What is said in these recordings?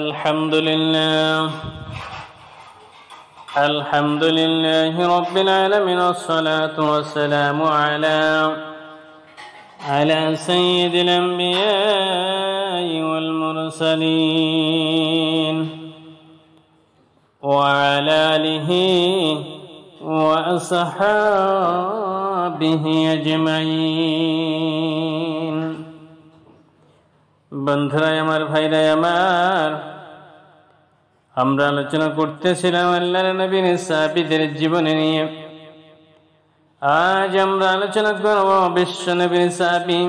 الحمد لله رب العالمين، والصلاة والسلام على سيد الأنبياء والمرسلين وعلى آله وأصحابه أجمعين। বন্ধুরা আমার, ভাইরা আমার, আমরা আলোচনা করতেছিলাম আল্লাহর নবীর সাহাবীদের জীবনী নিয়ে। আজ আমরা আলোচনা করব বিশ্ব নবীর সাহাবী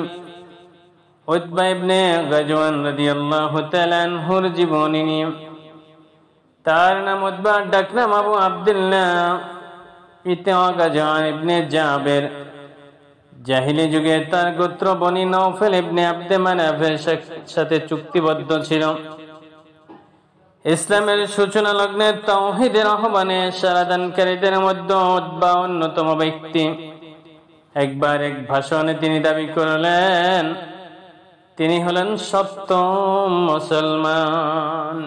উতবা ইবনে গাজওয়ান রাদিয়াল্লাহু তাআলা আনহুর জীবনী নিয়ে। তার নাম উতবা, ডাকনাম আবু আব্দুল্লাহ, পিতা গাজওয়ান ইবনে জাবের। জাহিলি যুগে তার গোত্র বনি নওফল ইবনে আব্দে মানাফের সাথে চুক্তিবদ্ধ ছিল। ইসলামের সূচনা লগ্নে তাওহীদের আহ্বানে সারাদানকারীদের মধ্যে উতবা অন্যতম ব্যক্তি। একবার এক ভাষণে তিনি দাবি করলেন তিনি হলেন সপ্তম মুসলমান।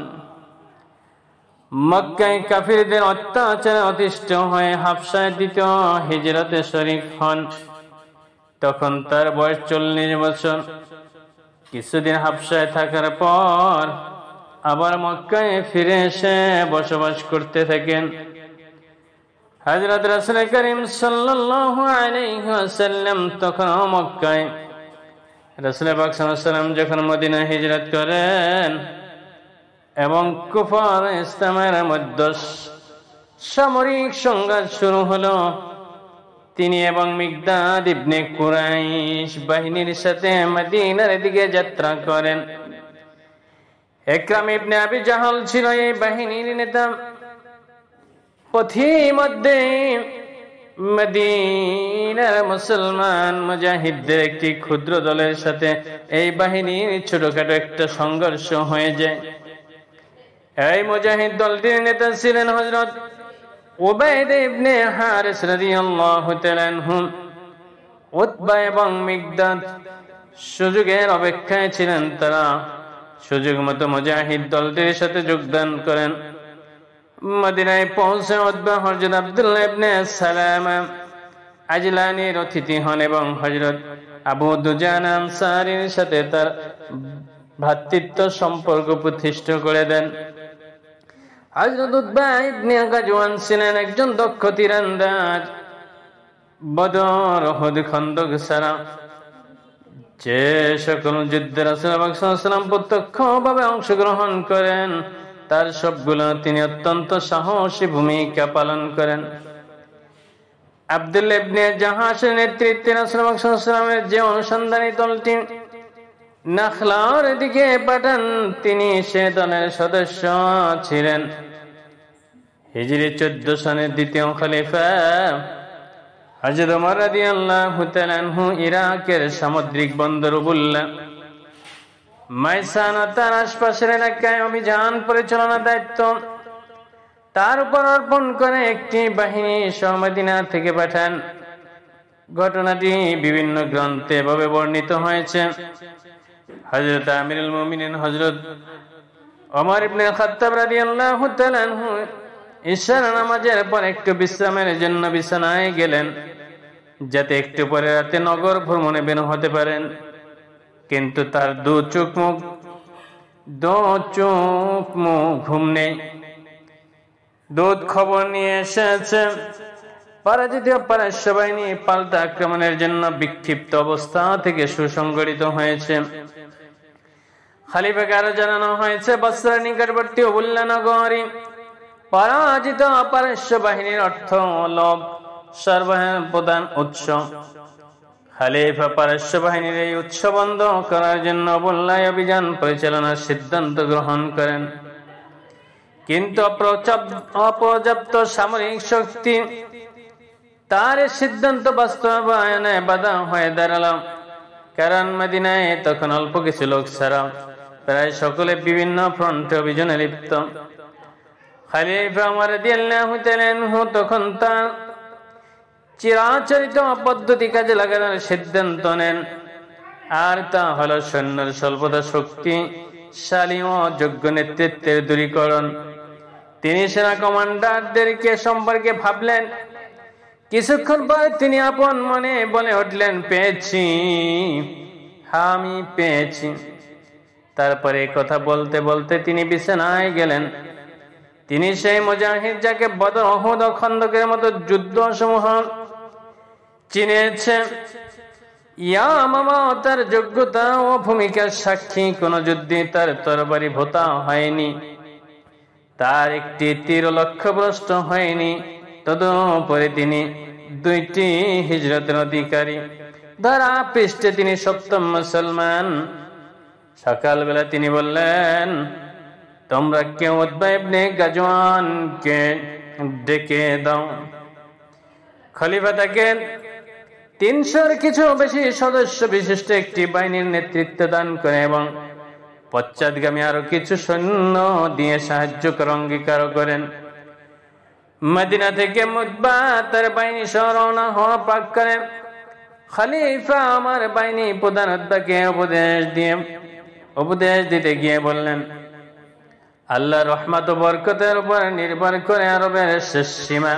মক্কায় কাফিরদের অত্যাচারে অতিষ্ঠ হয়ে হাবশায় দ্বিতীয় হিজরতে শরীক হন। তখন তার বয়স 40 বছর। কিছুদিন হাবশায় থাকার পর আবার মক্কায় ফিরে এসে বসবাস করতে থাকেন। হযরত রাসূল করিম সাল্লাল্লাহু আলাইহি ওয়াসাল্লাম তখন মক্কায়, রাসূল পাক সাল্লাল্লাহু আলাইহি ওয়াসাল্লাম যখন মদিনা হিজরত করেন এবং কুফার ইসলামের মধ্যে সামরিক সংঘাত শুরু হলো, তিনি এবং মিকদাদ ইবনে কুরাইশ বাহিনীর সাথে মদিনার দিকে যাত্রা করেন। ইকরাম ইবনে আবি জাহল ছিল এই বাহিনীর নেতা। পথিমধ্যে মদিনার মুসলমান মুজাহিদদের একটি ক্ষুদ্র দলের সাথে এই বাহিনীর ছোটখাটো একটা সংঘর্ষ হয়ে যায়। এই মুজাহিদ দলটির নেতা ছিলেন হযরত উবাইদ ইবনে হারিস রাদিয়াল্লাহু তাআলা আনহু। উতবা এবং মিকদাদ সুযোগের অপেক্ষায় ছিলেন। তারা সুযোগ মতো মুজাহিদ দলটির সাথে যোগদান করেন। মদিনায় পৌঁছে উতবা হযরত আব্দুল্লাহ ইবনে সালামা আজলানীর অতিথি হন এবং হযরত আবু দুজানা আনসারীর সাথে তার ভ্রাতৃত্ব সম্পর্ক প্রতিষ্ঠা করে দেন। হযরত উতবা ইবনে গাজওয়ান ছিলেন একজন দক্ষ তীরন্দাজ। বদর, উহুদ, খন্দক ছাড়া যে সকল যুদ্ধে রাসূল পাক সাল্লাল্লাহু আলাইহি ওয়াসাল্লাম প্রত্যক্ষভাবে অংশগ্রহণ করেন তার সবগুলো তিনি অত্যন্ত সাহসী ভূমিকা পালন করেন। আব্দুল্লাহ ইবনে জাহাশের নেতৃত্বে রাসূল পাক সাল্লাল্লাহু আলাইহি ওয়াসাল্লামের যে অনুসন্ধানী দলটি নাখলার দিকে পাঠান, তিনি সে দলের সদস্য ছিলেন। হিজরি 14 সনের দ্বিতীয় খলিফা হযরত ওমর রাদিয়াল্লাহু তাআলা আনহু ইরাকের সামুদ্রিক বন্দর উবুল্লা, মাইসান ও তার আশপাশের এলাকায় অভিযান পরিচালনার দায়িত্ব তার উপর অর্পণ করে একটি বাহিনী সহ মদিনা থেকে পাঠান। ঘটনাটি বিভিন্ন গ্রন্থে এভাবে বর্ণিত হয়েছে। হযরত আমিরুল মুমিনিন হযরত ওমর ইবনে খাত্তাব রাদিয়াল্লাহু তাআলা আনহু ঈশার নামাজের পর একটু বিশ্রামের জন্য বিছানায় গেলেন, যাতে একটু পরে রাতে নগর ভ্রমণে বের হতে পারেন। কিন্তু তার দু চোখ মুখ ঘুম নেই। দূত খবর নিয়ে এসেছে পরাজিত পারস্য বাহিনী পাল্টা আক্রমণের জন্য বিক্ষিপ্ত অবস্থা থেকে সুসংগঠিত হয়েছে। খলিফাকে আরো জানানো হয়েছে বসরার নিকটবর্তী উবুল্লা নগরী পরাজিত পারস্য বাহিনীর অর্থ লোভ সরবরাহের প্রধান উৎস। খলিফা পারস্য বাহিনীর এই উৎস বন্ধ করার জন্য উবুল্লায় অভিযান পরিচালনার সিদ্ধান্ত গ্রহণ করেন। কিন্তু অপর্যাপ্ত সামরিক শক্তি তার সিদ্ধান্ত বাস্তবায়নে বাধা হয়ে দাঁড়ালো। কারণ মদিনায় তখন অল্প কিছু লোক ছাড়া প্রায় সকলে বিভিন্ন ফ্রন্টে অভিযানে লিপ্ত। খলিফা ওমর রাদিয়াল্লাহু তাআলা আনহু তখন তার চিরাচরিত পদ্ধতি কাজে লাগানোর সিদ্ধান্ত নেন। আর তা হলো সৈন্যের স্বল্পতা শক্তি শক্তিশালী ও যোগ্য নেতৃত্বের দূরীকরণ। তিনি সেনা কমান্ডারদেরকে সম্পর্কে ভাবলেন। কিছুক্ষণ পর তিনি আপন মনে বলে উঠলেন, পেয়েছি, আমি পেয়েছি। তারপরে কথা বলতে বলতে তিনি বিছানায় গেলেন। তিনি সেই মুজাহিদ যাকে বদর, উহুদ ও খন্দকের মতো যুদ্ধ সমূহ চিনেছে। ইয়ামামা তার যোগ্যতা ও ভূমিকার সাক্ষী, কোন যুদ্ধে তার তরবারি ভোতা হয়নি, তার একটি তীর লক্ষ্যভ্রষ্ট হয়নি। তদুপরি তিনি 2টি হিজরতের অধিকারী। ধরা পৃষ্ঠে তিনি সপ্তম মুসলমান। সকালবেলা তিনি বললেন, তোমরা কেউ উতবা ইবনে গাজওয়ানকে ডেকে দাও। খলিফা তাকে 300-র কিছু বেশি সদস্য বিশিষ্ট একটি বাহিনীর নেতৃত্ব দান করে এবং পশ্চাৎগামী আরো কিছু সৈন্য দিয়ে সাহায্য করার অঙ্গীকার করেন। মদিনা থেকে মুতবা তার বাহিনী সহ রওনা হওয়া পাক করেন। খলিফা আমার বাহিনী প্রধান উতবাকে উপদেশ দিতে গিয়ে বললেন, আল্লাহর রহমত ও বরকতের উপর নির্ভর করে আরবের শেষ সীমা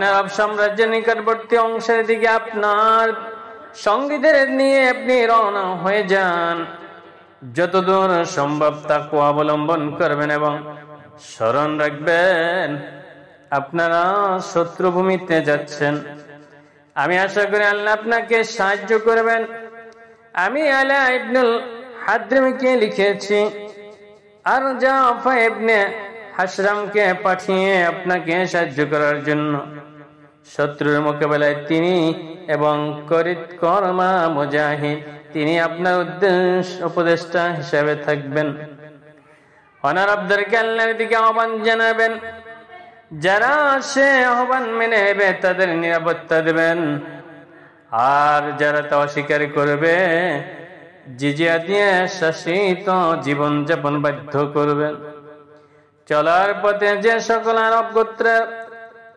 আরব সাম্রাজ্যের নিকটবর্তী অংশের দিকে আপনার সঙ্গীদের নিয়ে আপনি রওনা হয়ে যান। যতদূর সম্ভব তাকওয়া অবলম্বন করবেন এবং স্মরণ রাখবেন আপনারা শত্রুভূমিতে যাচ্ছেন। আমি আশা করি আল্লাহ আপনাকে সাহায্য করবেন। আমি আলা ইবনুল হাদ্রিমকে লিখেছি আর জাফা ইবনে হাশরামকে পাঠিয়ে আপনাকে সাহায্য করার জন্য। শত্রুর মোকাবেলায় তিনি এবং কর্মা মুজাহিদ তিনি আপনার উপদেষ্টা হিসেবে থাকবেন। অনারবদেরকে আল্লাহর দিকে আহ্বান জানাবেন। যারা সে আহ্বান মেনে নেবে তাদের নিরাপত্তা দেবেন, আর যারা তা অস্বীকার করবে জিজিয়া দিয়ে শাসিত জীবন যাপন বাধ্য করবেন। চলার পথে যে সকল আরব গোত্রের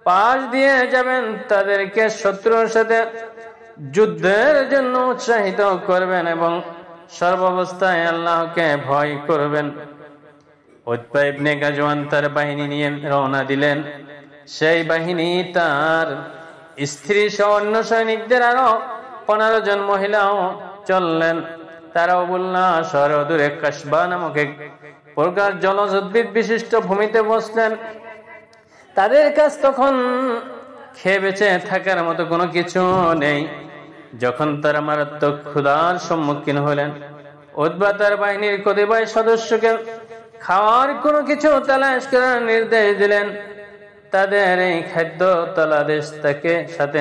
পাশ দিয়ে যাবেন তাদেরকে শত্রুর সাথে যুদ্ধের জন্য উৎসাহিত করবেন এবং সর্বাবস্থায় আল্লাহকে ভয় করবেন। উতবা ইবনে গাজওয়ান তার বাহিনী নিয়ে রওনা দিলেন। সেই বাহিনী তার স্ত্রী সহ অন্য সৈনিকদের আরো 15 জন মহিলাও চললেন। তারাও বললা শহরে দূরে কাসবা নামক এক প্রকার জলজ উদ্ভিদ বিশিষ্ট ভূমিতে বসলেন। তাদের কাছ তখন খেয়ে বেঁচে থাকার মতো কোনো কিছু নেই। যখন তারা মারাত্মক ক্ষুধার সম্মুখীন হলেন, উতবা তার বাহিনীর কতিপয় সদস্যকে খাওয়ার কোনো কিছু তালাশ করার নির্দেশ দিলেন। তাদের এই খাদ্য তালাশ থেকে সাথে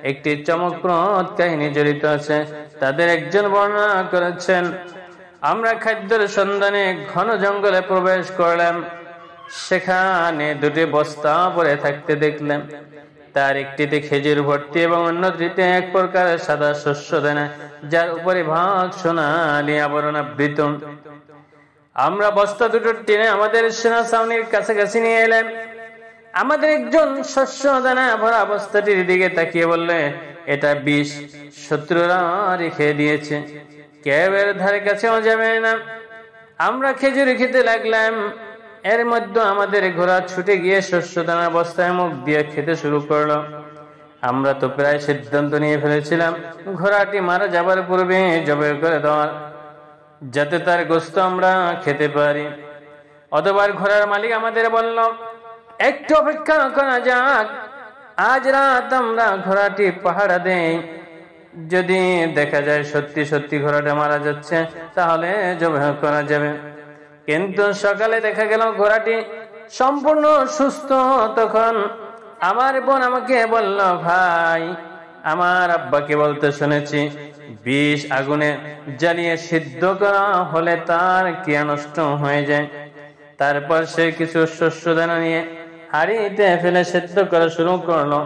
একটি চমকপ্রদ কাহিনী জড়িত আছে। তাদের একজন বর্ণনা করেছেন, আমরা খাদ্যের সন্ধানে ঘন জঙ্গলে প্রবেশ করলাম। সেখানে 2টি বস্তা পড়ে থাকতে দেখলাম। তার একটিতে খেজুর ভর্তি এবং অন্যটিতে এক প্রকার সাদা শস্য দানা, যার উপরে ভাগ সোনালী আবরণ আবৃত। আমরা বস্তা দুটো টেনে আমাদের সেনা ছাউনির কাছাকাছি নিয়ে এলাম। আমাদের একজন শস্য দানা ভরা বস্তাটির দিকে তাকিয়ে বললে, এটা বিষ, শত্রুরা রেখে দিয়েছে, কেউ এর ধারে কাছেও যাবে না। আমরা খেজুরি খেতে লাগলাম। এর মধ্যে আমাদের ঘোড়া ছুটে গিয়ে শস্য দানা বস্তায় মুখ দিয়ে খেতে শুরু করলো। আমরা তো প্রায় সিদ্ধান্ত নিয়ে ফেলেছিলাম ঘোড়াটি মারা যাবার পূর্বে জবাই করে দেওয়ার, যাতে তার গোশত আমরা খেতে পারি। অতবার ঘোড়ার মালিক আমাদের বলল, একটু অপেক্ষা করা যাক, আজ রাত আমরা ঘোড়াটি পাহারা দেই। যদি দেখা যায় সত্যি সত্যি ঘোড়াটা মারা যাচ্ছে তাহলে জবাই করা যাবে। কিন্তু সকালে দেখা গেল ঘোড়াটি সম্পূর্ণ সুস্থ। তখন আমার বোন আমাকে বলল, ভাই, আমার আব্বাকে বলতে শুনেছি বিষ আগুনে জ্বালিয়ে সিদ্ধ করা হলে তার ক্রিয়া নষ্ট হয়ে যায়। তারপর সে কিছু শস্য দানা নিয়ে হাঁড়িতে ফেলে সিদ্ধ করা শুরু করলো।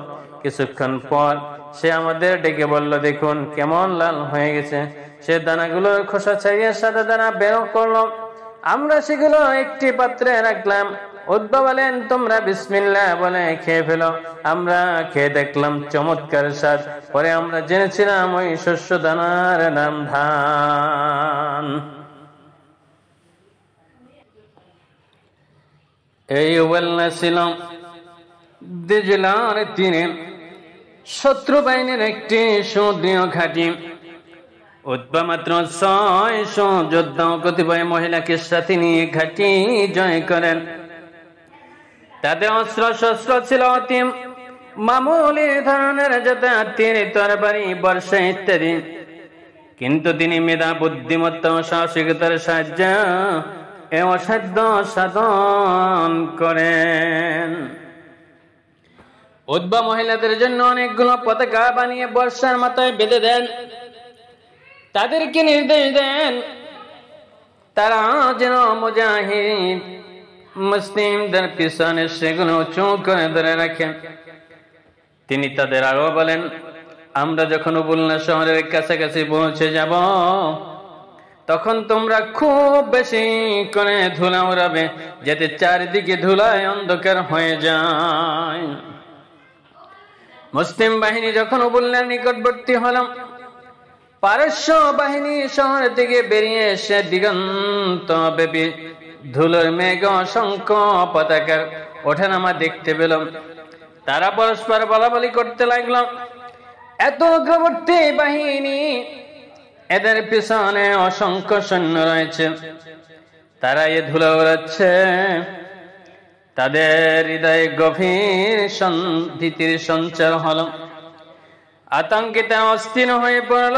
কিছুক্ষণ পর সে আমাদের ডেকে বলল, দেখুন কেমন লাল হয়ে গেছে। সে দানাগুলোর খোসা ছাড়িয়ে সাদা দানা বের করলো। আমরা সেগুলো একটি পাত্রে রাখলাম। উতবা বলেন, তোমরা বিসমিল্লাহ বলে খেয়ে ফেলো। আমরা খেয়ে দেখলাম চমৎকার স্বাদ। পরে আমরা জেনেছিলাম ওই শস্য দানার নাম ধান। এই ওয়েলনা ছিল দিজলার তীরে শত্রু বাহিনীর একটি সুদৃঢ় ঘাঁটি। উতবা মাত্র 600 যোদ্ধা ও কতিপয় মহিলাকে সাথে নিয়ে ঘাঁটি জয় করেন। তাদের অস্ত্র শস্ত্র ছিল অতি মামুলি ধরনের, যথা তীর, তরবারি, বর্ষা ইত্যাদি। কিন্তু তিনি মেধা, বুদ্ধিমত্তা ও সাহসিকতার সাহায্যে এ অসাধ্য সাধন করেন। উতবা মহিলাদের জন্য অনেকগুলো পতাকা বানিয়ে বর্ষার মাথায় বেঁধে দেন। তাদেরকে নির্দেশ দেন তারা যেন মুজাহিদ মুসলিমদের পিছনে সেগুলো উঁচু করে ধরে রাখেন। তিনি তাদের আরো বলেন, আমরা যখন উবুল্লা শহরের কাছাকাছি পৌঁছে যাব তখন তোমরা খুব বেশি করে ধুলা উড়াবে, যাতে চারিদিকে ধুলায় অন্ধকার হয়ে যায়। মুসলিম বাহিনী যখন উবুল্লার নিকটবর্তী হল, পারস্য বাহিনী শহর থেকে বেরিয়ে এসে দিগন্ত ব্যাপী ধুলোর মেঘ অসংখ্য পতাকার ওঠানামা দেখতে পেল। তারা পরস্পর বলাবলি করতে লাগলো, এত অগ্রবর্তী বাহিনী, এদের পিছনে অসংখ্য সৈন্য রয়েছে, তারা এ ধুলো উড়াচ্ছে। তাদের হৃদয়ে গভীর ভীতির সঞ্চার হলো। আতঙ্কিত অস্থির হয়ে পড়ল।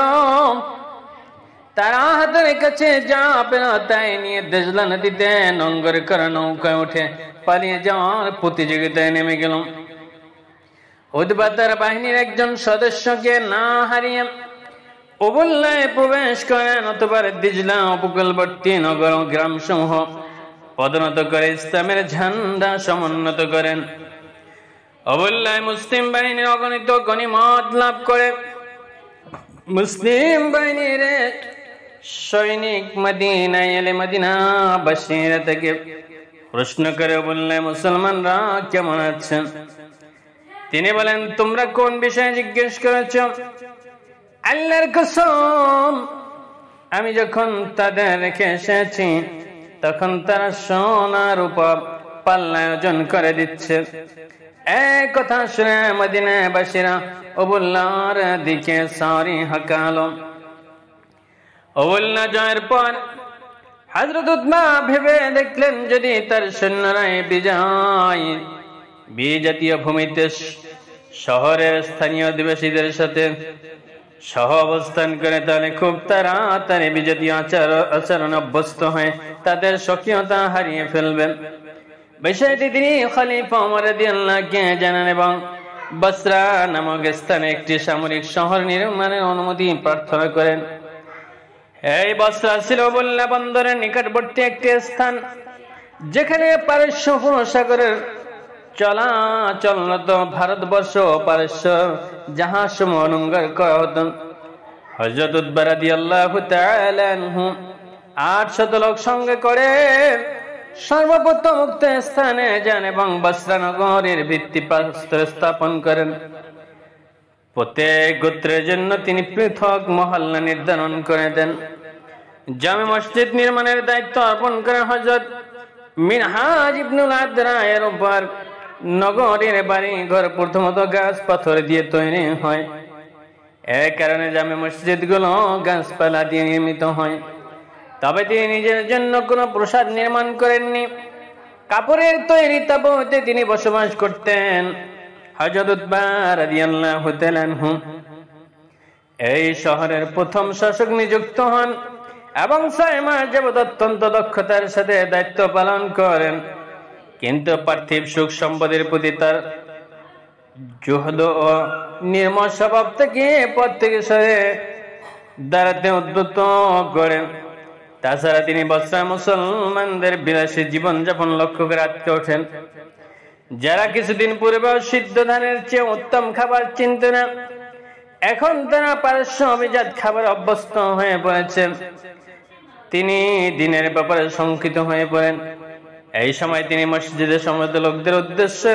তারা হাতের কাছে যা পেল তাই নিয়ে দেজলা নদীতে নোঙ্গর করা নৌকায় উঠে পালিয়ে যাওয়ার প্রতিযোগিতায় নেমে গেল। উতবা তার বাহিনীর একজন সদস্যকে না হারিয়ে উবুল্লায় প্রবেশ করেন, অথবা দিজলা উপকূলবর্তী নগর ও গ্রাম সমূহ পদোন্নত করে ইসলামের ঝান্ডা সমুন্নত করেন। উবুল্লায় মুসলিম বাহিনীর অগণিত গনিমত লাভ করে। মুসলিম বাহিনীর সৈনিক মদিনায় এলে মদিনাবাসীরা থেকে প্রশ্ন করে উবুল্লায়, মুসলমানরা কেমন আছেন? তিনি বলেন, তোমরা কোন বিষয়ে জিজ্ঞেস করেছ? আল্লাহর কসম, আমি যখন তাদের রেখে এসেছি তখন তারা সোনার উপর পাল্লা আয়োজন করে দিচ্ছে। এক কথা শুনে মদিনাবাসীরা উবুল্লাহর দিকে সারি হাঁকালো। উবুল্লাহ জয়ের পর হযরত উতবা ভেবে দেখলেন, যদি তার সৈন্যরা বিজাতীয় ভূমিতে শহরের স্থানীয় অধিবাসীদের সাথে সহ অবস্থান করে, তাহলে খুব তাড়াতাড়ি বিজাতীয় আচরণ অভ্যস্ত হয়ে তাদের স্বকীয়তা হারিয়ে ফেলবেন। বিষয়টি তিনি খলিফা ওমর রাদিয়াল্লাহুকে জানান এবং বসরা নামক স্থানে একটি সামরিক শহর নির্মাণের অনুমতি প্রার্থনা করেন। এই বসরা ছিল উবুল্লাহ বন্দরের নিকটবর্তী একটি স্থান, যেখানে পারস্য উপসাগরের চলাচলরত ভারতবর্ষ ও পারস্য জাহাজ সমূহ নোঙ্গর করা হতো। হযরত উতবা রাদিয়াল্লাহু তাআলা আনহু 800 লোক সঙ্গে করে সর্বপ্রথম উক্ত স্থানে যান এবং বসরা নগরের ভিত্তিপ্রস্তর স্থাপন করেন। প্রত্যেক গোত্রের জন্য তিনি পৃথক মহল্লা নির্ধারণ করে দেন। জামে মসজিদ নির্মাণের দায়িত্ব অর্পণ করেন হযরত মিনহাজ ইবনুল আদরা এর উপর। নগরের বাড়ি ঘর প্রথমত গাছ পাথর দিয়ে তৈরি হয়, এ কারণে জামে মসজিদগুলো গাছপালা দিয়ে নির্মিত হয়। তবে তিনি নিজের জন্য কোনো প্রাসাদ নির্মাণ করেননি। কাপড়ের তৈরি তাঁবুতে তিনি বসবাস করতেন। হযরত উতবা রাদিয়াল্লাহু তাআলা আনহু এই শহরের প্রথম শাসক নিযুক্ত হন এবং 6 মাস যাবত অত্যন্ত দক্ষতার সাথে দায়িত্ব পালন করেন। কিন্তু পার্থিব সুখ সম্পদের প্রতি তার জুহদ ও নির্মল স্বভাব থেকে পথ থেকে সরে দাঁড়াতে উদ্যত করেন। তাছাড়া তিনি বসরা মুসলমানদের বিলাসী জীবনযাপন লক্ষ্য করে আটকে ওঠেন। যারা কিছুদিন পূর্বে সিদ্ধ ধানের চেয়ে উত্তম খাবার চিনত না, এখন তারা পারস্য অভিজাত খাবার অভ্যস্ত হয়ে পড়েছে। তিনি দিনের ব্যাপারে শঙ্কিত হয়ে পড়েন। এই সময় তিনি মসজিদে সমবেত লোকদের উদ্দেশ্যে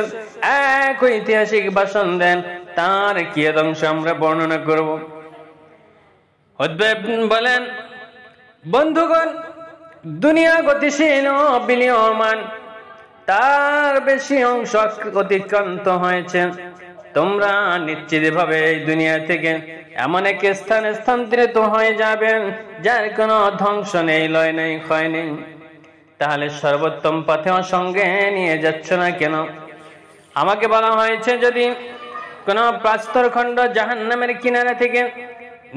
এক ঐতিহাসিক ভাষণ দেন। তার কি অংশ আমরা বর্ণনা করব। উতবা বলেন, বন্ধুগণ, দুনিয়া গতিশীল ও বিলীয়মান, তার বেশি অংশ অতিক্রান্ত হয়েছে। তোমরা নিশ্চিতভাবে এই দুনিয়া থেকে এমন এক স্থানে স্থানান্তরিত হয়ে যাবেন যার কোনো ধ্বংস নেই, লয় নেই, ক্ষয় নেই। তাহলে সর্বোত্তম পথে সঙ্গে নিয়ে যাচ্ছ না কেন? আমাকে বলা হয়েছে যদি কোন প্রস্তরখণ্ড জাহান্নামের কিনারা থেকে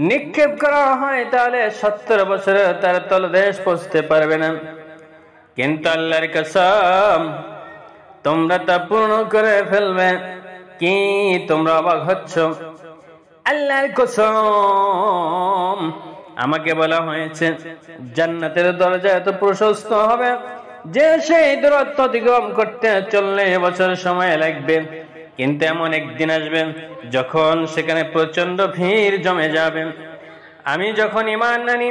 নিক্ষেপ করা হয় তাহলে 70 বছরে তার তলদেশ পৌঁছতে পারবে না। কিন্তু আল্লাহর কসম, তোমরা তা পূর্ণ করে ফেলবে। কি তোমরা অবাক হচ্ছ? আল্লাহর কসম, আমাকে বলা হয়েছে জান্নাতের দরজা এত প্রশস্ত হবে যে সেই দূরত্ব অতিক্রম করতে 40 বছর সময় লাগবে। কিন্তু এমন একদিন আসবে যখন সেখানে প্রচন্ড ভিড় জমে যাবে। আমি যখন ঈমান আনি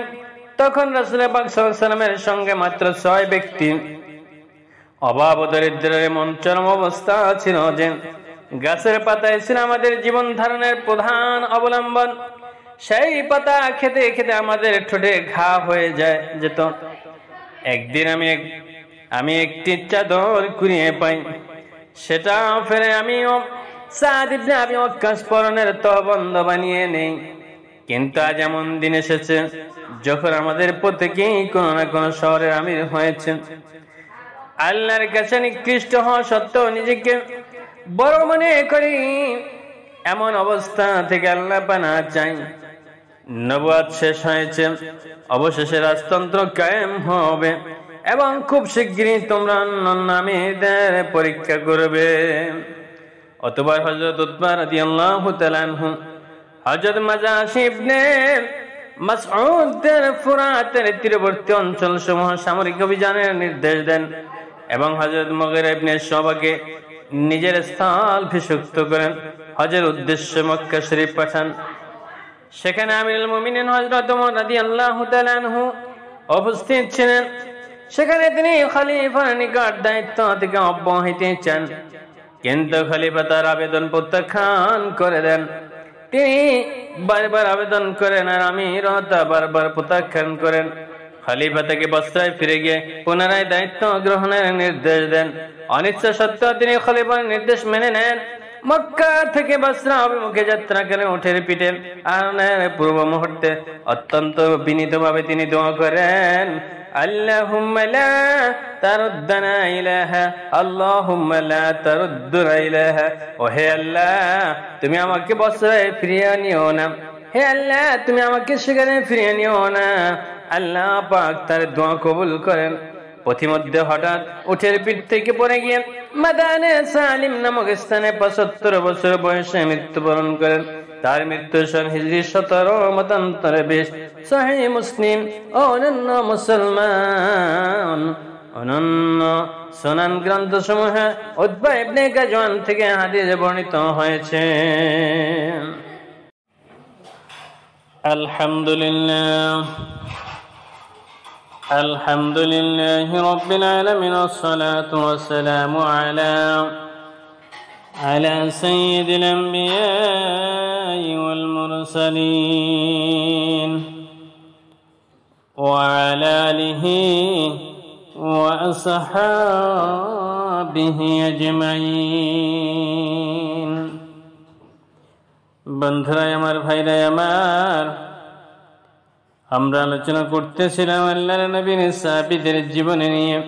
তখন রাসূল পাক সাল্লাল্লাহু আলাইহি ওয়াসাল্লামের সঙ্গে মাত্র 6 ব্যক্তি। অভাব ও দরিদ্রের এমন চরম অবস্থা ছিল যে গাছের পাতায় ছিল আমাদের জীবন ধারণের প্রধান অবলম্বন। সেই পাতা খেতে খেতে আমাদের ঠোঁটে ঘা হয়ে যেত। একদিন আমি একটি চাদর কুড়িয়ে পাই, সেটা ফেলে আমিও সাদ ইবনে আবি ওয়াক্কাস পরনের তহবন্দ বানিয়ে নেই। কিন্তু আজ এমন দিন এসেছে যখন আমাদের প্রত্যেকেই কোনো না কোনো শহরের আমির হয়েছে। আল্লাহর কাছে নিকৃষ্ট হওয়া সত্ত্বেও নিজেকে বড় মনে করি, এমন অবস্থা থেকে আল্লাহ পানা চাই। নবুয়ত শেষ হয়েছে, অবশেষে রাজতন্ত্র কায়েম হবে এবং খুব শিগগিরই তোমরা অন্যান্য আমিরদের পরীক্ষা করবে। অতঃপর হযরত উতবা রাদিয়াল্লাহু তাআলা আনহু হযরত মাজাশি ইবনে মাসউদের ফুরাতের তীরবর্তী অঞ্চল সমূহ সামরিক অভিযানের নির্দেশ দেন এবং হযরত মুগীরা ইবনে শুবাকে নিজের স্থলাভিষিক্ত করেন। হজের উদ্দেশ্যে মক্কা শরীফ পাঠান। সেখানে আমিরুল মুমিনিন হযরত ওমর রাদিয়াল্লাহু তাআলা আনহু উপস্থিত ছিলেন। সেখানে তিনি খলিফার নিকট দায়িত্ব থেকে অব্যাহতি চান, কিন্তু খলিফা তার আবেদন প্রত্যাখ্যান করে দেন। তিনি বারবার আবেদন করেন আর আমিরও তা বারবার প্রত্যাখ্যান করেন। খলিফা থেকে বসরায় ফিরে গিয়ে পুনরায় দায়িত্ব গ্রহণের নির্দেশ দেন। অনিচ্ছা সত্ত্বেও তিনি খলিফার নির্দেশ মেনে নেন। মক্কা থেকে বসরা অভিমুখে যাত্রা করে উঠের পিঠে আরোহণের পূর্ব মুহূর্তে অত্যন্ত বিনীতভাবে তিনি দোয়া করেন, আল্লাহুম্মা লা তারুদ্দানা ইলাহা, আল্লাহুম্মা লা তারুদ্দুনা ইলাহা। ও হে আল্লাহ, তুমি আমাকে বসরায় ফিরিয়ে নিও না। হে আল্লাহ, তুমি আমাকে সেখানে ফিরিয়ে নিও না। আল্লাহ পাক তার দোয়া কবুল করেন। পথিমধ্যে হঠাৎ উটের পিঠ থেকে পড়ে গিয়ে মাদানে সালিম নামক স্থানে 75 বছর বয়সে মৃত্যুবরণ করেন। তার মৃত্যু সন হিজরি 17, মতান্তরে 20। সহিহ মুসলিম ও অন্যান্য সুনান গ্রন্থ সমূহে উতবা ইবনে গাজওয়ান থেকে হাদিস বর্ণিত হয়েছে। আলহামদুলিল্লাহ আলহামদুলিল্লাহি রাব্বিল আলামিন, ওয়াসসালাতু ওয়াসসালামু আলা সাইয়্যিদিল আমবিয়াই ওয়াল মুরসালিন ওয়া আলা আলিহি ওয়া আসহাবিহি আজমাইন। বন্ধুরা আমার, ভাইরা আমার, আমরা আলোচনা করতেছিলাম আল্লাহর নবীর সাহাবীদের জীবনী নিয়ে।